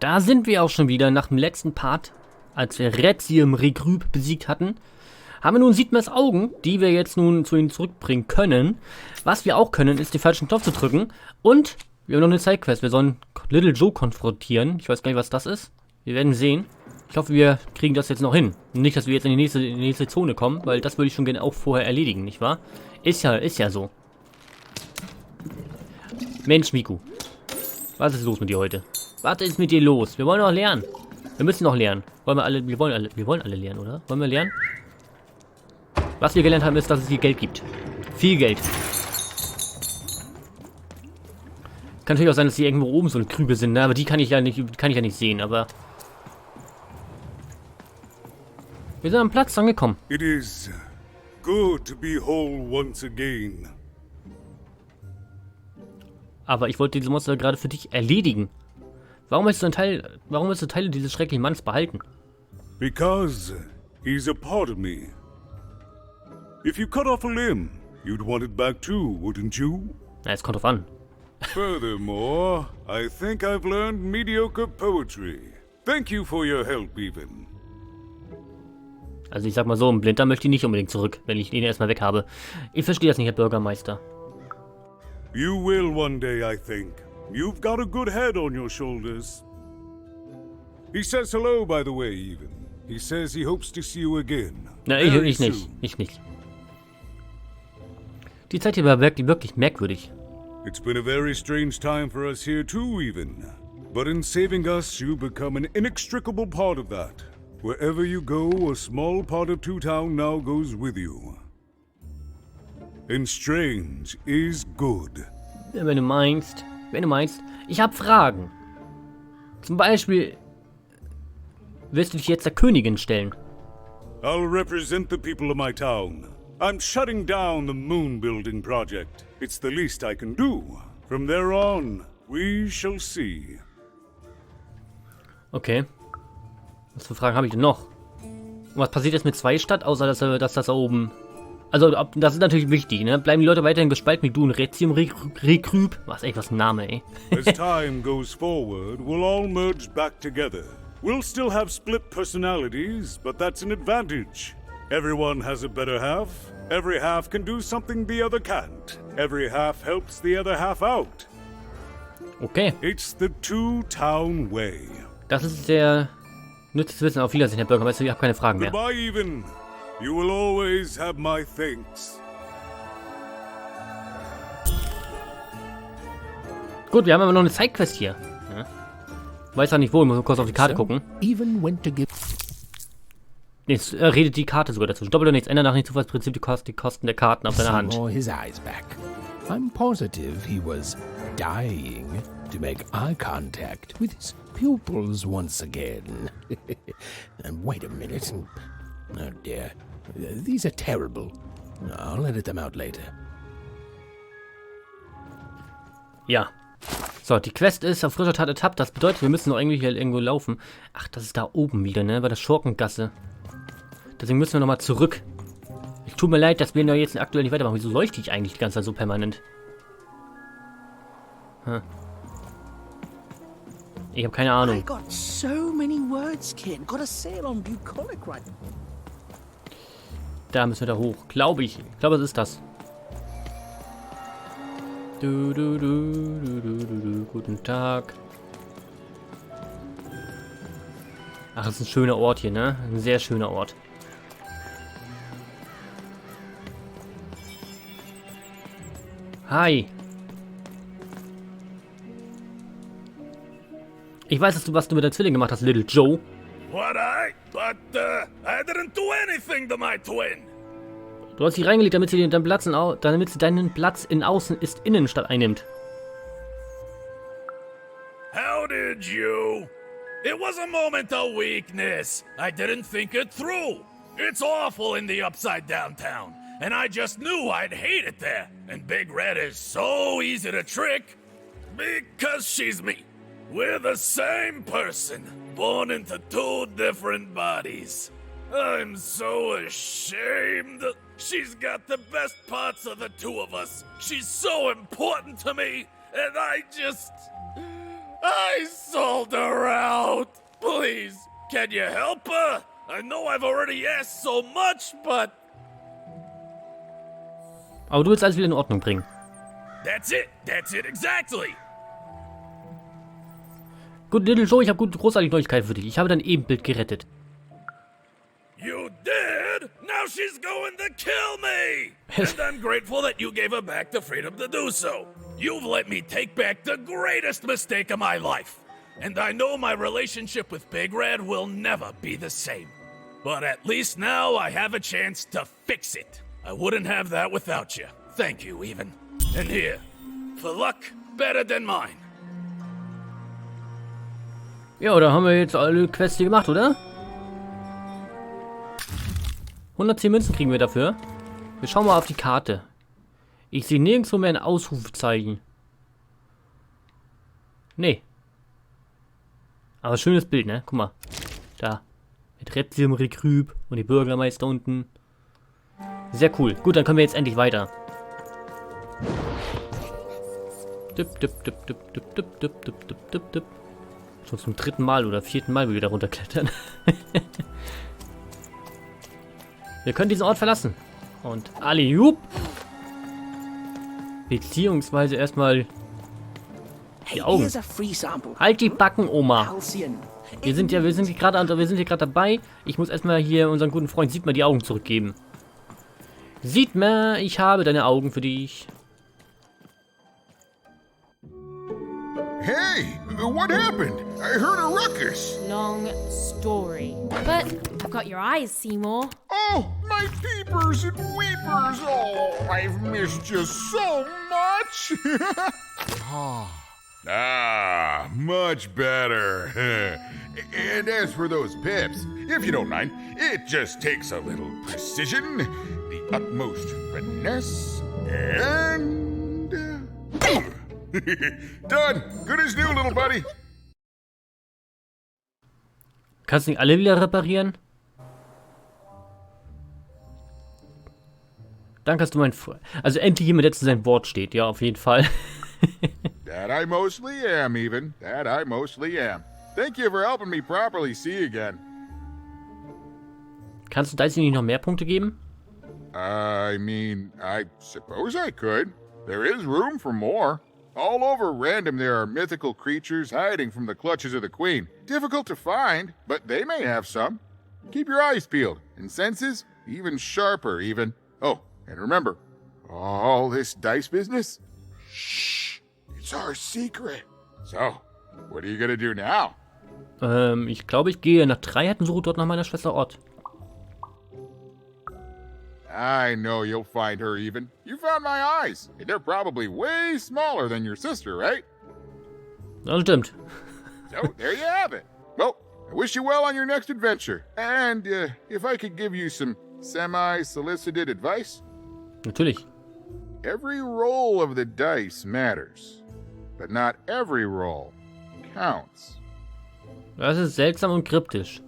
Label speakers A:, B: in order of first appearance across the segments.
A: Da sind wir auch schon wieder nach dem letzten Part, als wir Rezium Regroup besiegt hatten. Haben wir nun Siedmers Augen, die wir jetzt nun zu ihnen zurückbringen können. Was wir auch können, ist den falschen Knopf zu drücken. Und wir haben noch eine Sidequest. Wir sollen Little Joe konfrontieren. Ich weiß gar nicht, was das ist. Wir werden sehen. Ich hoffe, wir kriegen das jetzt noch hin. Nicht, dass wir jetzt in die nächste Zone kommen, weil das würde ich schon gerne auch vorher erledigen, nicht wahr? Ist ja so. Mensch, Miku. Was ist los mit dir heute? Was ist mit dir los? Wir wollen noch lernen. Wir müssen noch lernen. Wir wollen alle lernen, oder? Wollen wir lernen? Was wir gelernt haben, ist, dass es hier Geld gibt. Viel Geld. Kann natürlich auch sein, dass hier irgendwo oben so eine Krüge sind, ne? Aber die kann ich ja nicht sehen, aber... Wir sind am Platz angekommen.
B: It is good to be whole once again.
A: Aber ich wollte diese Monster gerade für dich erledigen. Warum willst du Teile dieses schrecklichen Manns behalten?
B: Because he's a part of me. If you cut off a limb, you'd want it back too, wouldn't you?
A: Na, es kommt drauf an.
B: Furthermore, I think I've learned mediocre poetry. Thank you for your help, even.
A: Also ich sag mal so, ein Blinder möchte ich nicht unbedingt zurück, wenn ich ihn erstmal weg habe. Ich verstehe das nicht, Herr Bürgermeister.
B: You will one day, I think. You've got a good head on your shoulders. He says hello, by the way, even. He says he hopes to see you again.
A: Na, ich nicht. Ich nicht. Die Zeit hier war wirklich merkwürdig.
B: It's been a very strange time for us here too, even. But in saving us, you become an inextricable part of that. Wherever you go, a small part of Two Town now goes with you. And strange is good.
A: Wenn du meinst, ich habe Fragen. Zum Beispiel, willst du dich jetzt der Königin stellen?
B: I'll represent the people of my town. I'm shutting down the moon building project. It's the least I can do. From there on, we shall see.
A: Okay. Was für Fragen habe ich denn noch? Und was passiert jetzt mit Zweistadt, außer dass das da oben... Also, das ist natürlich wichtig, ne? Bleiben die Leute weiterhin gespalten wie du in Rezium Regroup? Was ein Name, ey.
B: As time goes forward, we'll all merge back together. We'll still have split personalities, but that's an advantage. Everyone has a better half. Every half can do something the other can't. Every half helps the other half out.
A: Okay.
B: It's the Two-Town way.
A: Das ist sehr nützliches Wissen. Auf Wiedersehen, Herr Bürgermeister. Ich habe keine Fragen mehr.
B: Goodbye, even. You will always have my thanks.
A: Gut, wir haben aber noch eine Sidequest hier. Ja. Weiß auch nicht wo, ich muss kurz auf die Karte gucken. Jetzt redet die Karte sogar dazu. Doppelt und nichts, ändert nach dem Zufallsprinzip die Kosten der Karten auf deiner Hand.
C: I'm positive he was dying to make eye contact with his pupils once again. And wait a minute. Oh dear. These are terrible. I'll edit them out later.
A: Ja. So, die Quest ist auf frischer Tat ertappt. Das bedeutet, wir müssen noch irgendwie hier irgendwo laufen. Ach, das ist da oben wieder, ne? Bei der Schurkengasse. Deswegen müssen wir nochmal zurück. Ich tut mir leid, dass wir da jetzt aktuell nicht weitermachen. Wieso leuchte ich eigentlich die ganze Zeit so permanent? Hm. Ich habe keine Ahnung.
D: I got so many words, kid. Gotta say it on bucolic right.
A: Da müssen wir da hoch. Glaube ich. Ich glaube, es ist das. Guten Tag. Ach, das ist ein schöner Ort hier, ne? Ein sehr schöner Ort. Hi. Ich weiß, was du mit der Zwilling gemacht hast, Little Joe.
E: What But I didn't do anything to my twin.
A: Du hast sie reingelegt, damit sie deinen Platz in Außen ist Innenstadt einnimmt.
E: How did you? It was a moment of weakness. I didn't think it through. It's awful in the upside down town, and I just knew I'd hate it there. And Big Red is so easy to trick because she's me. We're the same person, born into two different bodies. I'm so ashamed. She's got the best parts of the two of us. She's so important to me, and I sold her out. please, can you help her? I know I've already asked so much, but...
A: Aber du willst alles wieder in Ordnung bringen.
E: That's it exactly.
A: Gut, Little Joe, ich habe großartige Neuigkeiten für dich. Ich habe dein Ebenbild gerettet.
E: You did? Now she's going to kill me! And I'm grateful that you gave her back the freedom to do so. You've let me take back the greatest mistake of my life. And I know my relationship with Big Red will never be the same. But at least now I have a chance to fix it. I wouldn't have that without you. Thank you, even. And here, for luck better than mine.
A: Ja, da haben wir jetzt alle Quests hier gemacht, oder? 110 Münzen kriegen wir dafür. Wir schauen mal auf die Karte. Ich sehe nirgendwo mehr ein Ausrufezeichen. Nee. Aber schönes Bild, ne? Guck mal. Da. Mit Rätseln, Rekrüb und die Bürgermeister unten. Sehr cool. Gut, dann können wir jetzt endlich weiter. Schon zum 3. Mal oder 4. Mal, wie wir da runterklettern. Wir können diesen Ort verlassen. Und alle jupp. Beziehungsweise erstmal die Augen.
D: Here's a free sample.
A: Halt die Backen, Oma.
D: Halcyon.
A: Wir sind hier gerade dabei. Ich muss erstmal hier unseren guten Freund Sieht mal die Augen zurückgeben. Sieht mal, ich habe deine Augen für dich.
F: Hey, what happened? I heard a ruckus.
G: Long story. But I've got your eyes, Seymour.
F: Oh, my peepers and weepers. Oh, I've missed you so much. Much better. And as for those pips, if you don't mind, it just takes a little precision, the utmost finesse, and... Done. Good as new, little buddy.
A: Kannst du nicht alle wieder reparieren? Danke, dass du mein Freund... Also endlich jemand, der zu seinem Wort steht. Ja, auf jeden Fall.
F: That I mostly am, even. That I mostly am. Thank you for helping me properly see again.
A: Kannst du Dicey nicht noch mehr Punkte geben?
F: I mean, I suppose I could. There is room for more. All over Random there are mythical creatures hiding from the clutches of the Queen. Difficult to find, but they may have some. Keep your eyes peeled, and senses even sharper, even. Oh, and remember, all this dice business? Shh, it's our secret. So, what are you gonna do now?
A: Ich glaube, ich gehe nach 3 und suche dort nach meiner Schwester Ort.
F: I know you'll find her, even. You found my eyes, and they're probably way smaller than your sister, right?
A: Das stimmt.
F: So, there you have it. Well, I wish you well on your next adventure. And if I could give you some semi-solicited advice?
A: Natürlich.
F: Every roll of the dice matters, but not every roll counts.
A: Das ist seltsam und kryptisch.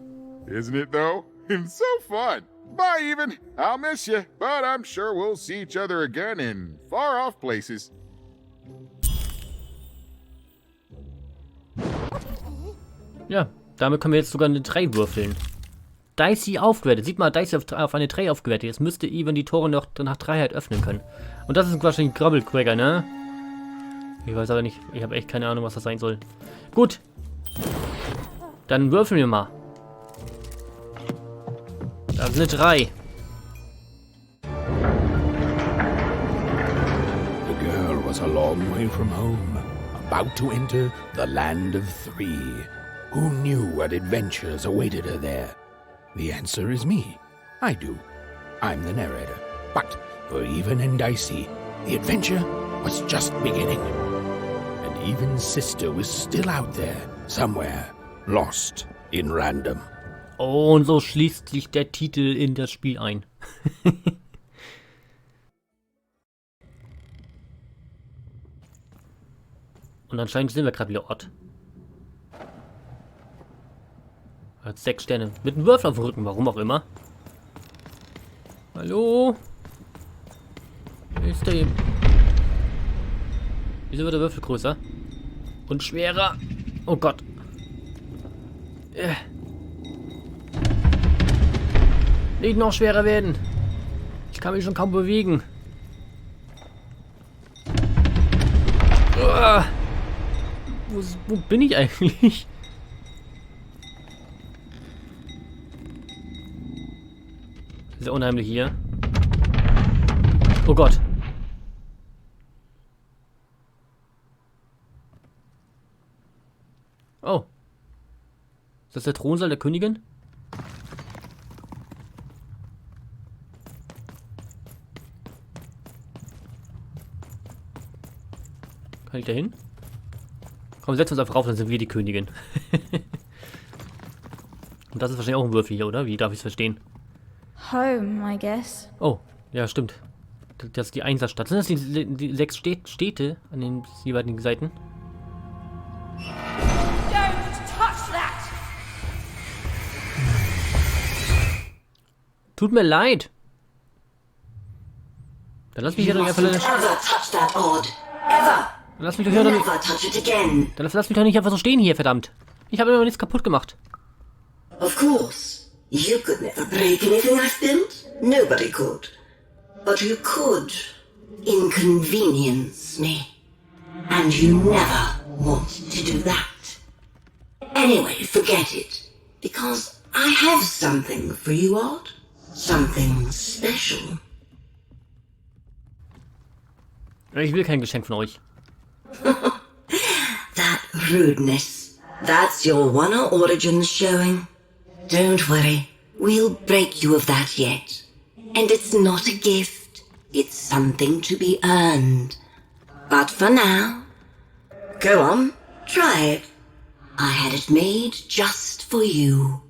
F: Isn't it, though? It's so fun. Bye, even. I'll miss you, but I'm sure we'll see each other again in far-off places.
A: Ja, damit können wir jetzt sogar eine 3 würfeln. Dicey aufgewertet. Sieht mal, Dicey auf eine 3 aufgewertet. Jetzt müsste Even die Tore noch nach 3 halt öffnen können. Und das ist wahrscheinlich ein Grabbelquacker, ne? Ich weiß aber nicht. Ich habe echt keine Ahnung, was das sein soll. Gut. Dann würfeln wir mal. Das ist eine 3.
C: The girl was a long way from home, about to enter the land of 3. Who knew what adventures awaited her there? The answer is me. I do. I'm the narrator. But for Even and Dicey, the adventure was just beginning. And Even's sister was still out there, somewhere, lost in Random.
A: Oh, und so schließt sich der Titel in das Spiel ein. Und anscheinend sind wir gerade wieder Ort. Hat 6 Sterne. Mit einem Würfel auf dem Rücken, warum auch immer. Hallo? Ist der hier? Wieso wird der Würfel größer? Und schwerer. Oh Gott. Nicht noch schwerer werden. Ich kann mich schon kaum bewegen. Wo bin ich eigentlich? Sehr unheimlich hier. Oh Gott. Oh. Ist das der Thronsaal der Königin? Kann ich da hin? Komm, setzen wir uns einfach rauf, dann sind wir die Königin. Und das ist wahrscheinlich auch ein Würfel hier, oder? Wie darf ich es verstehen?
G: Home, I guess.
A: Oh, ja, stimmt. Das ist die Einsatzstadt. Sind das die 6 Städte an den jeweiligen Seiten?
G: Don't touch that!
A: Tut mir leid. Dann lass mich hier doch einfach...
H: Ever touch that odd. Ever.
A: Dann lass mich doch hier doch nicht...
H: Never touch it again.
A: Dann lass mich doch nicht einfach so stehen hier, verdammt. Ich habe immer nichts kaputt gemacht.
H: Of course. You could never break anything I've built. Nobody could. But you could inconvenience me. And you never want to do that. Anyway, forget it. Because I have something for you, Odd. Something special.
A: Ich will kein Geschenk von euch.
H: That rudeness. That's your One Origins showing. Don't worry. We'll break you of that yet. And it's not a gift. It's something to be earned. But for now, go on, try it. I had it made just for you.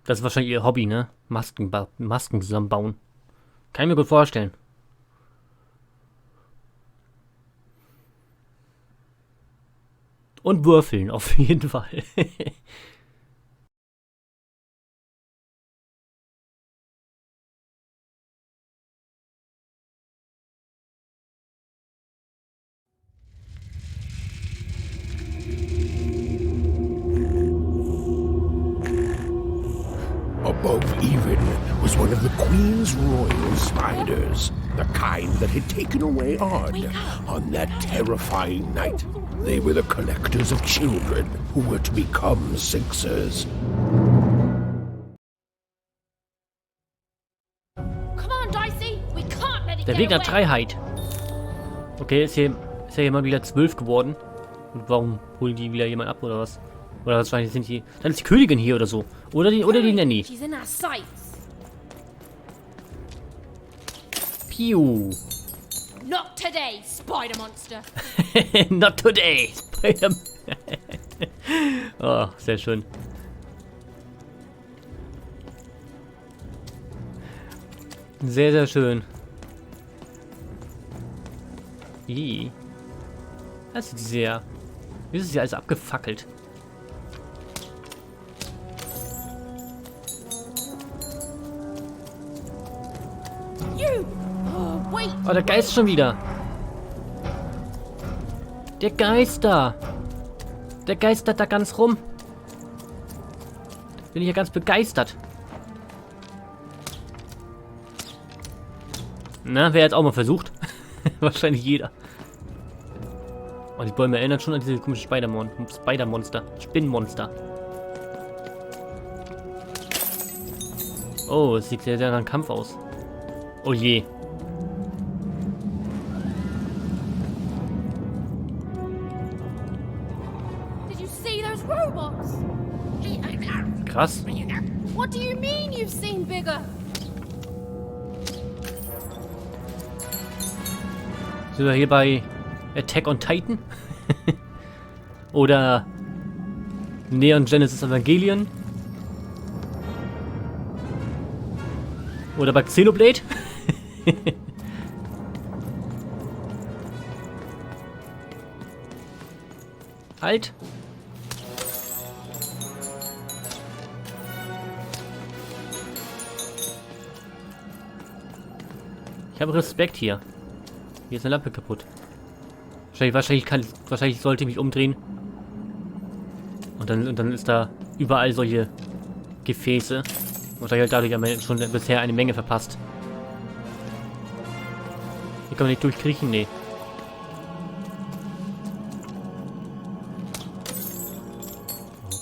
A: Das ist wahrscheinlich ihr Hobby, ne? Masken zusammenbauen. Kann ich mir gut vorstellen. Und würfeln, auf jeden Fall.
C: Above even was one of the Queen's royal spiders, the kind that had taken away Odd on that terrifying night. They were the collectors of children who were to become Sixers.
G: Come on, Dicey! We can't let it
A: Der
G: get
A: Weg nach
G: away.
A: Freiheit. Okay, ist ja jemand wieder 12 geworden. Und warum holen die wieder jemand ab oder was? Oder wahrscheinlich sind die... Dann ist die Königin hier oder so. Oder die Nanny.
G: She's in our sights.
A: Piu.
G: Not today, spider monster.
A: Not today. Oh, sehr schön. Sehr, sehr schön. Ih. Das ist sehr... Wie ist es ja alles abgefackelt?
G: You! Oh, wait!
A: Oh, der Geist schon wieder. Der Geist da. Der geistert da ganz rum. Bin ich ja ganz begeistert. Na, wer jetzt auch mal versucht? Wahrscheinlich jeder. Oh, die Bäume erinnern schon an diese komischen Spider-Monster. Spinnenmonster. Oh, es sieht sehr, sehr nach einem Kampf aus. Oh je.
G: Did you see those robots?
A: Krass.
G: What do you mean you've seen bigger?
A: Sind wir hier bei Attack on Titan? Oder Neon Genesis Evangelion? Oder bei Xenoblade? Halt! Ich habe Respekt hier. Hier ist eine Lampe kaputt. Wahrscheinlich sollte ich mich umdrehen. Und dann ist da überall solche Gefäße. Wahrscheinlich halt dadurch schon bisher eine Menge verpasst. Hier kann man nicht durchkriechen? Nee.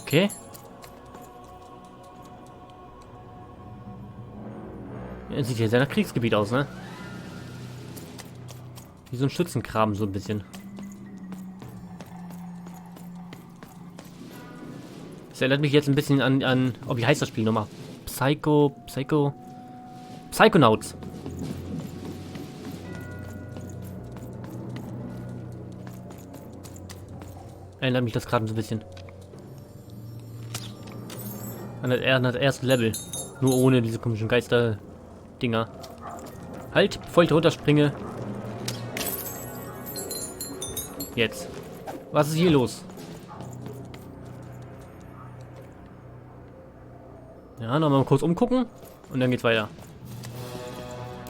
A: Okay. Ja, sieht hier sehr nach Kriegsgebiet aus, ne? Wie so ein Schützengraben, so ein bisschen. Das erinnert mich jetzt ein bisschen an oh, wie heißt das Spiel nochmal? Psychonauts. Erinnert mich das gerade so ein bisschen. An das erste Level. Nur ohne diese komischen Geister-Dinger. Halt, bevor ich da runterspringe. Jetzt. Was ist hier los? Ja, nochmal kurz umgucken. Und dann geht's weiter.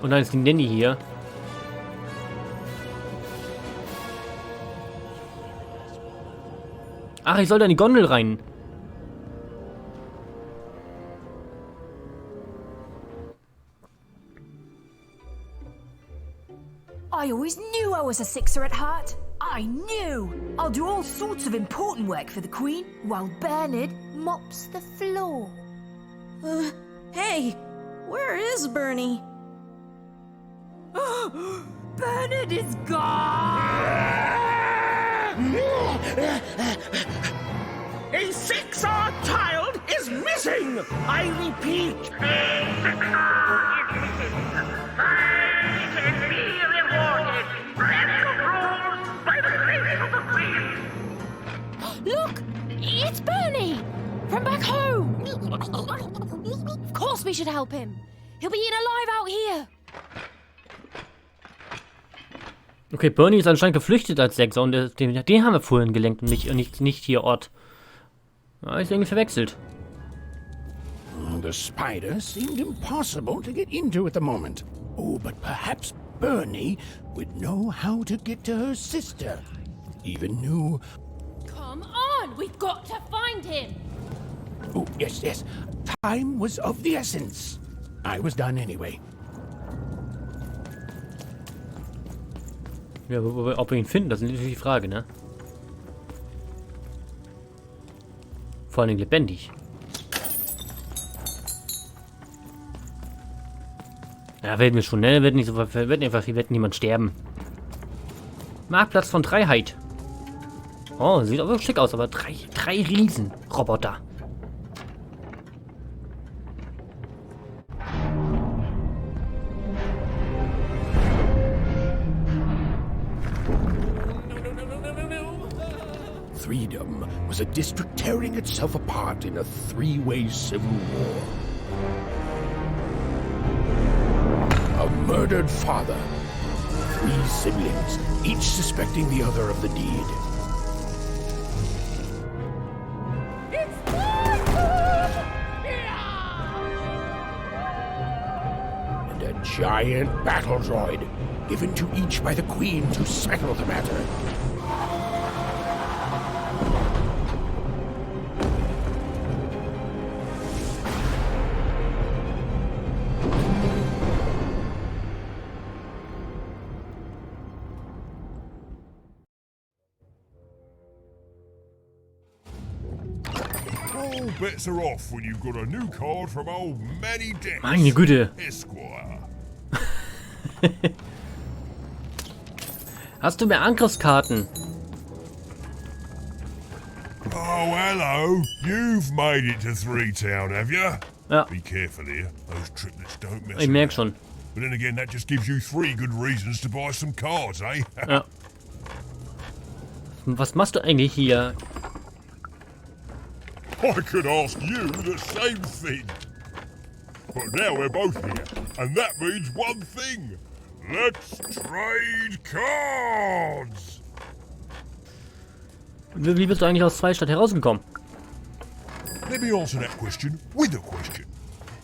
A: Und dann ist die Nanny hier. Ach, ich soll da in die Gondel rein.
I: I always knew I was a sixer at heart. I knew! I'll do all sorts of important work for the Queen, while Bernard mops the floor.
J: Hey! Where is Bernie?
I: Bernard is gone!
D: A six-hour child is missing! I repeat,
G: Look! It's Bernie! From back home! Of course we should help him. He'll be eaten alive out here.
A: Okay, Bernie ist anscheinend geflüchtet als Sechser und den haben wir vorhin gelenkt und nicht hier Ort. Ja, ist irgendwie verwechselt.
C: The spider seemed impossible to get into at the moment. Oh, but perhaps Bernie would know how to get to her sister. Even knew...
G: Come on! We've got to find him!
C: Oh, yes, yes. Time was of the essence. I was done anyway.
A: Ja, ob wir ihn finden, das ist natürlich die Frage, ne? Vor allem lebendig. Ja, werden wir schon, ne? Wird nicht so, wird niemand sterben. Marktplatz von Freiheit. Oh, sieht aber schick aus, aber drei Riesenroboter.
C: Freedom was a district tearing itself apart in a three-way civil war. A murdered father, 3 siblings, each suspecting the other of the deed. And a giant battle droid, given to each by the Queen to settle the matter.
B: All bets are off when you've got a new card from old Manny Dennis,
A: Meine Güte.
B: Esquire.
A: Hast du mehr Angriffskarten?
B: Oh, hello. You've made it to Three Town, have you?
A: Ja,
B: Be careful here. Those triplets don't mess
A: ich merke
B: around.
A: schon.
B: But then again, that just gives you 3 good reasons to buy some cards, eh?
A: Ja. Was machst du eigentlich hier?
B: I could ask you the same thing. But now we're both here, and that means one thing. Let's trade cards!
A: Wie bist du eigentlich aus Freistadt herausgekommen?
K: Let me answer that question with a question.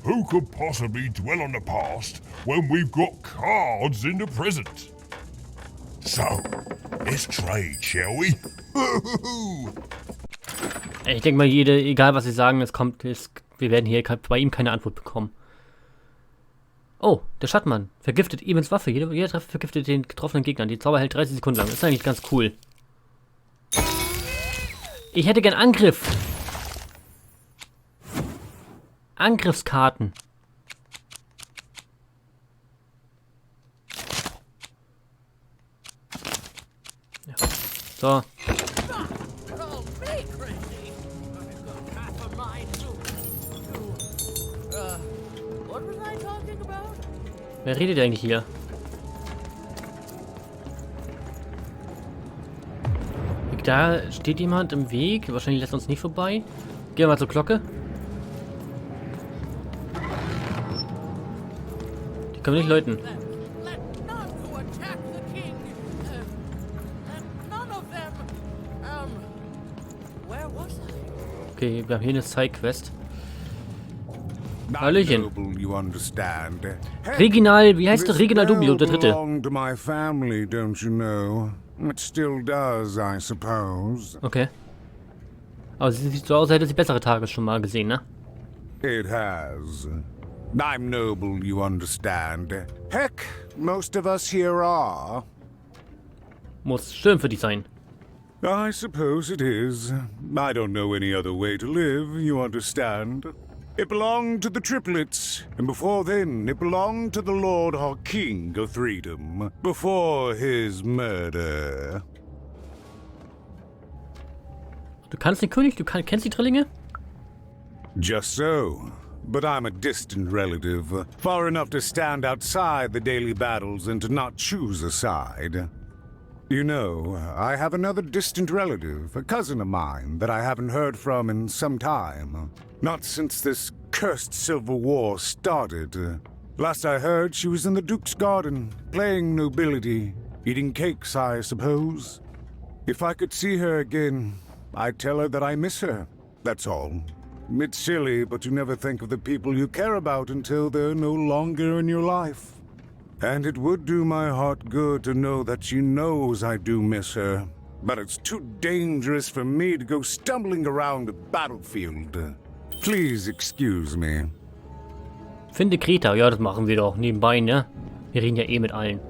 K: Who could possibly dwell on the past when we've got cards in the present? So, let's trade, shall we?
A: Ich denke mal, egal was sie sagen, wir werden hier bei ihm keine Antwort bekommen. Oh, der Schattmann. Vergiftet Evans Waffe. Jeder Treffer vergiftet den getroffenen Gegner. Die Zauber hält 30 Sekunden lang. Das ist eigentlich ganz cool. Ich hätte gern Angriff. Angriffskarten. Ja. So. Wer redet eigentlich hier? Da steht jemand im Weg. Wahrscheinlich lässt uns nicht vorbei. Gehen wir mal zur Glocke. Die können wir nicht läuten. Okay, wir haben hier eine Side-Quest. Hallöchen. Regional, wie heißt der? Regional Dubio, der dritte.
B: It still does, I suppose.
A: Okay. Aber sie sieht so aus, als hätte sie bessere Tage schon mal gesehen, ne?
B: It has. I'm noble, you understand. Heck, most of us here are.
A: Muss schön für dich sein.
B: I suppose it is. I don't know any other way to live, you understand. It belonged to the triplets, and before then, it belonged to the Lord or King of Freedom, before his murder.
A: Du kannst den König, kennst die Drillinge?
B: Just so. But I'm a distant relative, far enough to stand outside the daily battles and to not choose a side. You know, I have another distant relative, a cousin of mine, that I haven't heard from in some time. Not since this cursed Civil War started. Last I heard, she was in the Duke's garden, playing nobility, eating cakes, I suppose. If I could see her again, I'd tell her that I miss her, that's all. It's silly, but you never think of the people you care about until they're no longer in your life. And it would do my heart good to know that she knows I do miss her. But it's too dangerous for me to go stumbling around the battlefield. Please excuse me.
A: Finde Greta. Ja, das machen wir doch nebenbei, ne? Wir reden ja eh mit allen.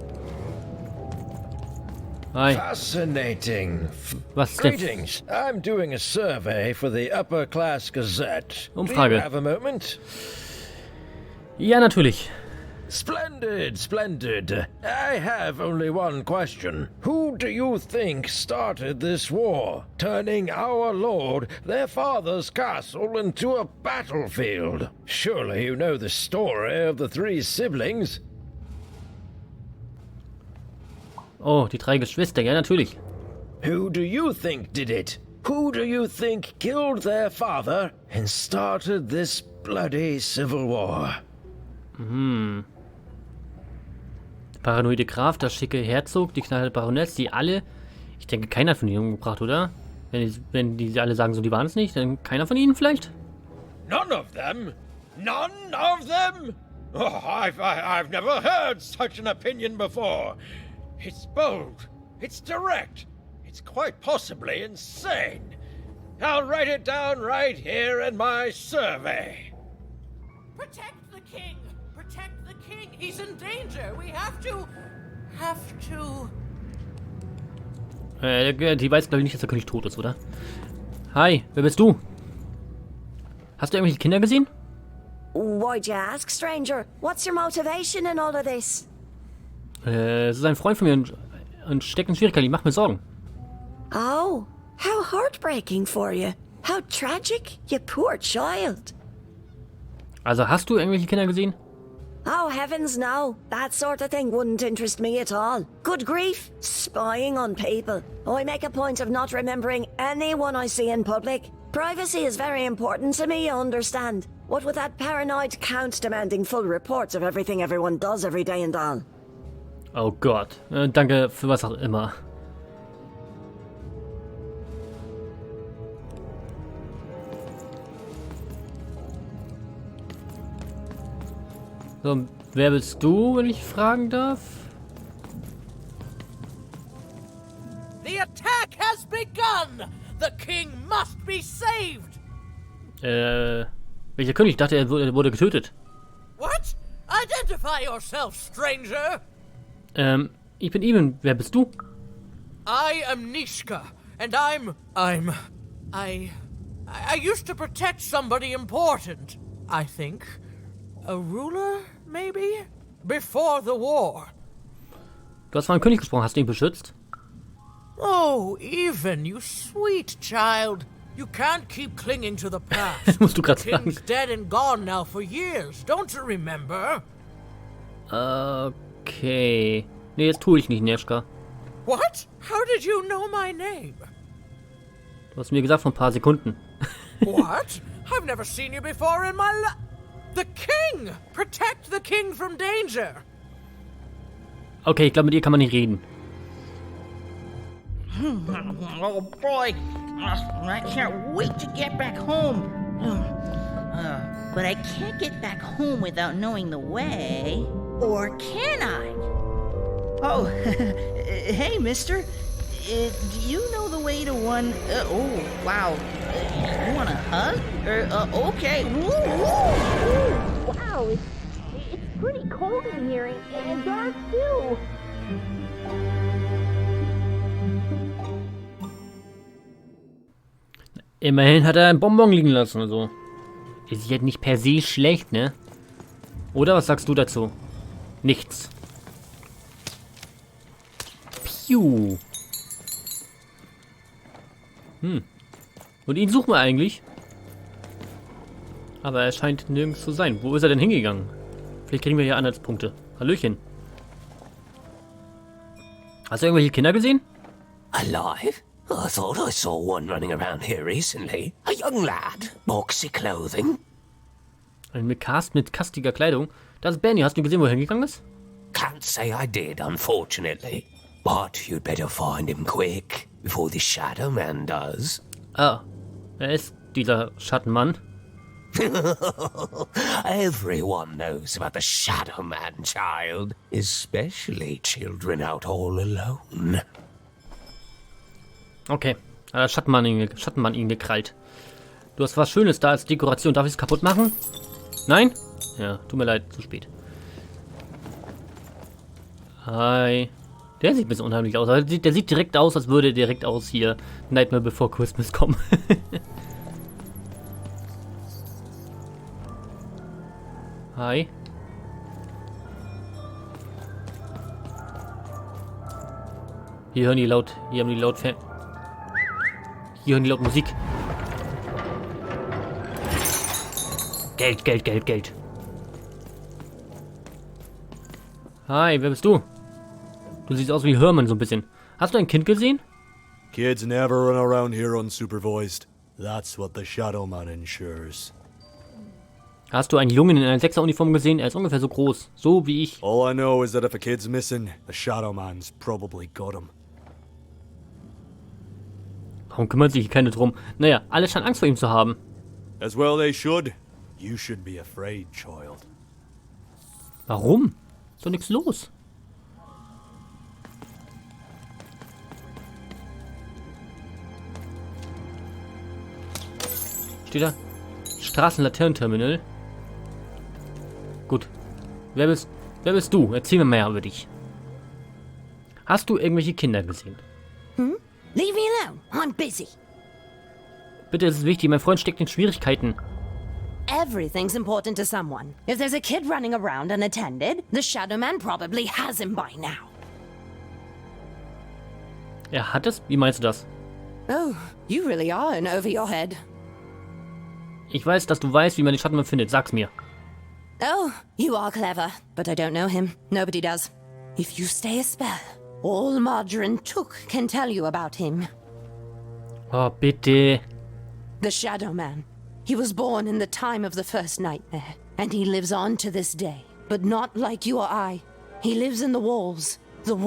A: Hi.
L: Fascinating.
A: Was ist denn?
L: Greetings. I'm doing a survey for the Upper Class Gazette.
A: Umfrage.
L: Do you have a moment?
A: Ja, natürlich.
L: Splendid, splendid. I have only one question. Who do you think started this war, turning our lord, their father's castle, into a battlefield? Surely you know the story of the three siblings.
A: Oh, die drei Geschwister, ja natürlich.
L: Who do you think did it? Who do you think killed their father and started this bloody civil war?
A: Paranoide Graf, der schicke Herzog, die knallharte Baroness, die alle... Ich denke, keiner von ihnen umgebracht, oder? Wenn die alle sagen, so die waren es nicht, dann keiner von ihnen vielleicht?
L: None of them? None of them? Oh, I've never heard such an opinion before. It's bold. It's direct. It's quite possibly insane. I'll write it down right here in my survey.
D: Protect the king! Protect the king! He's in danger! We have to...
A: Die weiß, glaube ich, nicht, dass der König tot ist, oder? Hi, wer bist du? Hast du irgendwelche Kinder gesehen?
M: Why'd you ask, stranger? What's your motivation in all of this?
A: Es ist ein Freund von mir und steckt in Schwierigkeiten. Ich mach mir Sorgen.
M: Oh, how heartbreaking for you. How tragic, you poor child.
A: Also, hast du irgendwelche Kinder gesehen?
M: Oh, heavens no. That sort of thing wouldn't interest me at all. Good grief, spying on people. I make a point of not remembering anyone I see in public. Privacy is very important to me, you understand. What with that paranoid count demanding full reports of everything everyone does every day and all.
A: Oh Gott. Danke für was auch immer. So, wer bist du, wenn ich fragen darf?
D: The attack has begun! The king must be saved!
A: Welcher König? Ich dachte, er wurde getötet.
D: What? Identify yourself, stranger!
A: Ich bin Eben. Wer bist du?
D: I am Nishka, and I used to protect somebody important, I think. A ruler, maybe? Before the war.
A: Du hast von einem König gesprochen. Hast du ihn beschützt?
D: Oh, Even, you sweet child. You can't keep clinging to the past.
A: Musst du grad
D: The king's
A: sagen.
D: dead and gone now for years. Don't you remember?
A: Okay. Nee, jetzt tue ich nicht, Neshka.
D: What? How did you know my name?
A: Du hast mir gesagt vor ein paar Sekunden.
D: What? I've never seen you before in my life. The king! Protect the king from danger!
A: Okay, ich glaube, mit ihr kann man nicht reden.
N: Oh boy, I can't wait to get back home. But I can't get back home without knowing the way. Or can I? Oh, hey, mister. Do you know the way to one... oh, wow. You want a hug? Okay. Woo, woo, woo.
G: Wow, it's pretty cold in here and dark too.
A: Immerhin hat er einen Bonbon liegen lassen, also. Ist jetzt nicht per se schlecht, ne? Oder was sagst du dazu? Nichts. Piu. Und ihn suchen wir eigentlich. Aber er scheint nirgends zu sein. Wo ist er denn hingegangen? Vielleicht kriegen wir hier Anhaltspunkte. Hallöchen. Hast du irgendwelche Kinder gesehen?
C: Alive? I thought I saw one running around here recently. A young lad, boxy clothing.
A: Ein Cast mit kastiger Kleidung. Das ist Benny. Hast du gesehen, wo er hingegangen ist?
C: Can't say I did, unfortunately. But you'd better find him quick, before the Shadow Man does.
A: Ah, er ist dieser Schattenmann.
C: Everyone knows about the Shadow Man, child. Especially children out all alone.
A: Okay, hat Schattenmann ihn gekrallt. Du hast was Schönes da als Dekoration. Darf ich es kaputt machen? Nein? Ja, tut mir leid, zu spät. Hi. Der sieht ein bisschen unheimlich aus. Der sieht direkt aus, als würde direkt aus hier Nightmare Before Christmas kommen. Hi. Hier hören die laut, hier haben die laut Musik. Geld, Geld, Geld, Geld. Hi, wer bist du? Du siehst aus wie Herman so ein bisschen. Hast du ein Kind gesehen?
O: Kids never run around here unsupervised. That's what the Shadow Man ensures.
A: Hast du einen Jungen in einer Sechseruniform gesehen? Er ist ungefähr so groß. So wie ich.
O: All I know is that if a kid's missing, the Shadow Man's probably got him.
A: Warum kümmert sich hier keiner drum? Naja, alle scheinen Angst vor ihm zu haben.
O: As well they should. You should be afraid, child.
A: Warum? Ist doch nichts los. Steht da? Straßenlaternenterminal. Gut. Wer bist du? Erzähl mir mehr über dich. Hast du irgendwelche Kinder gesehen?
M: Hm? Leave me alone. I'm busy.
A: Bitte, es ist wichtig. Mein Freund steckt in Schwierigkeiten.
J: Everything's important to someone. If there's a kid running around unattended, the Shadow Man probably has him by now.
A: Er hat es? Wie meinst du das?
J: Oh, you really are in over your head.
A: Ich weiß, dass du weißt, wie man den Schattenmann findet. Sag's mir.
J: Oh, you are clever, but I don't know him. Nobody does. If you stay a spell, all Margarine Took can tell you about him.
A: Oh, bitte.
J: The Shadow Man. He was born in the time of the first nightmare, and he lives on to this day. But not like you or I. He lives in the walls of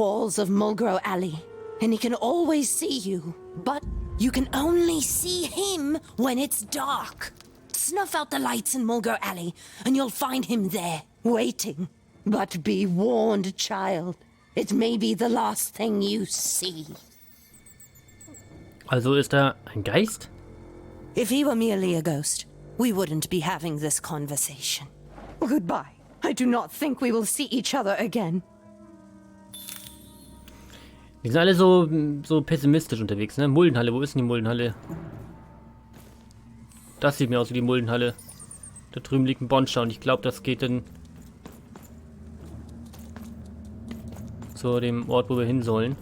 J: Mulgrow Alley. And he can always see you, but you can only see him when it's dark. Snuff out the lights in Mulgrow Alley, and you'll find him there, waiting. But be warned, child. It may be the last thing you see.
A: Also ist er ein Geist?
J: If he were merely a ghost, we wouldn't be having this conversation. Goodbye. I do not think we will see each other again.
A: Die sind alle so pessimistisch unterwegs, ne? Muldenhalle, wo ist denn die Muldenhalle? Das sieht mir aus wie die Muldenhalle. Da drüben liegt ein Bonscher und ich glaube, das geht dann zu dem Ort, wo wir hin sollen.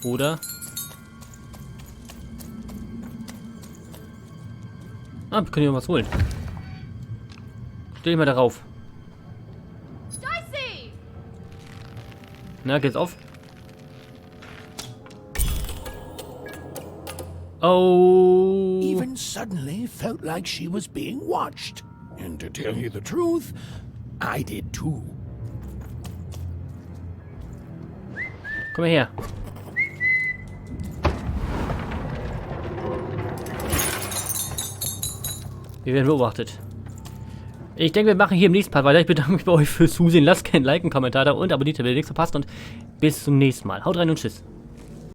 A: Oder? Ah, wir können hier was holen. Stell dich mal darauf.
G: Dicey!
A: Na, geht's auf? Oh.
C: Even suddenly felt like she was being watched. And to tell you the truth, I did too.
A: Komm mal her. Wir werden beobachtet. Ich denke, wir machen hier im nächsten Part weiter. Ich bedanke mich bei euch fürs Zusehen. Lasst kein Like, einen Kommentar da und abonniert, wenn ihr nichts verpasst. Und bis zum nächsten Mal. Haut rein und tschüss.